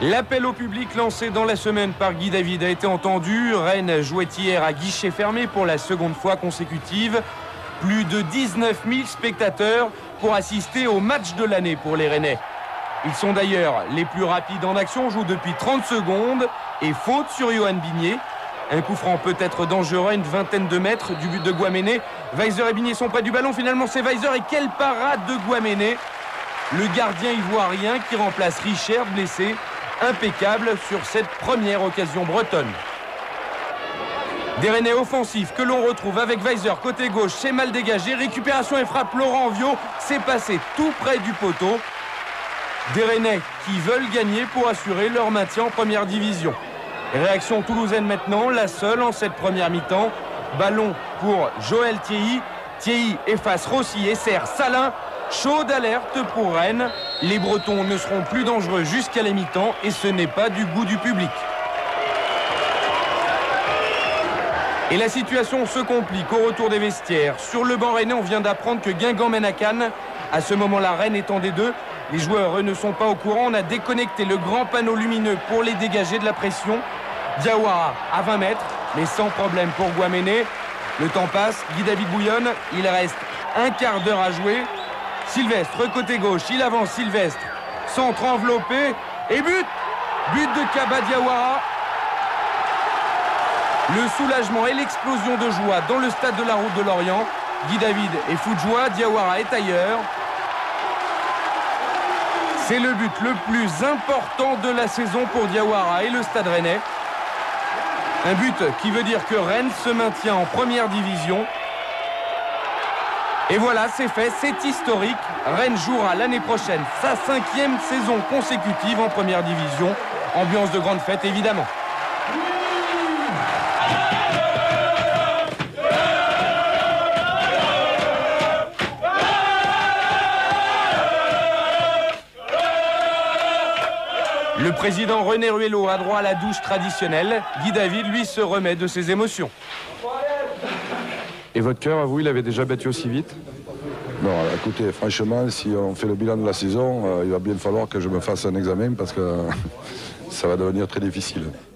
L'appel au public lancé dans la semaine par Guy David a été entendu. Rennes jouait hier à guichet fermé pour la seconde fois consécutive. Plus de 19 000 spectateurs pour assister au match de l'année pour les Rennais. Ils sont d'ailleurs les plus rapides en action, jouent depuis 30 secondes et faute sur Yohan Bigné. Un coup franc peut être dangereux à une vingtaine de mètres du but de Guaméné. Weiser et Bigné sont près du ballon. Finalement, c'est Weiser et quelle parade de Guaméné. Le gardien ivoirien qui remplace Richard, blessé. Impeccable sur cette première occasion bretonne. Des Rennais offensifs que l'on retrouve avec Weiser côté gauche, c'est mal dégagé. Récupération et frappe Laurent Viot. C'est passé tout près du poteau. Des Rennais qui veulent gagner pour assurer leur maintien en première division. Réaction toulousaine maintenant, la seule en cette première mi-temps. Ballon pour Joël Thierry. Thierry efface Rossi et sert Salin. Chaude alerte pour Rennes. Les Bretons ne seront plus dangereux jusqu'à la mi-temps et ce n'est pas du goût du public. Et la situation se complique au retour des vestiaires. Sur le banc rennais, on vient d'apprendre que Guingamp mène à Cannes. À ce moment-là, Rennes étant des deux. Les joueurs, eux, ne sont pas au courant. On a déconnecté le grand panneau lumineux pour les dégager de la pression. Diawara à 20 mètres, mais sans problème pour Guaméné. Le temps passe, Guy David bouillonne. Il reste un quart d'heure à jouer. Sylvestre, côté gauche, il avance Sylvestre. Centre enveloppé et but. But de Kaba Diawara. Le soulagement et l'explosion de joie dans le stade de la Route de Lorient. Guy David est fou de joie, Diawara est ailleurs. C'est le but le plus important de la saison pour Diawara et le stade rennais. Un but qui veut dire que Rennes se maintient en première division. Et voilà, c'est fait, c'est historique. Rennes jouera l'année prochaine sa 5e saison consécutive en première division. Ambiance de grande fête, évidemment. Le président René Ruello a droit à la douche traditionnelle. Guy David, lui, se remet de ses émotions. Et votre cœur, à vous, il avait déjà battu aussi vite? Non, écoutez, franchement, si on fait le bilan de la saison, il va bien falloir que je me fasse un examen parce que ça va devenir très difficile.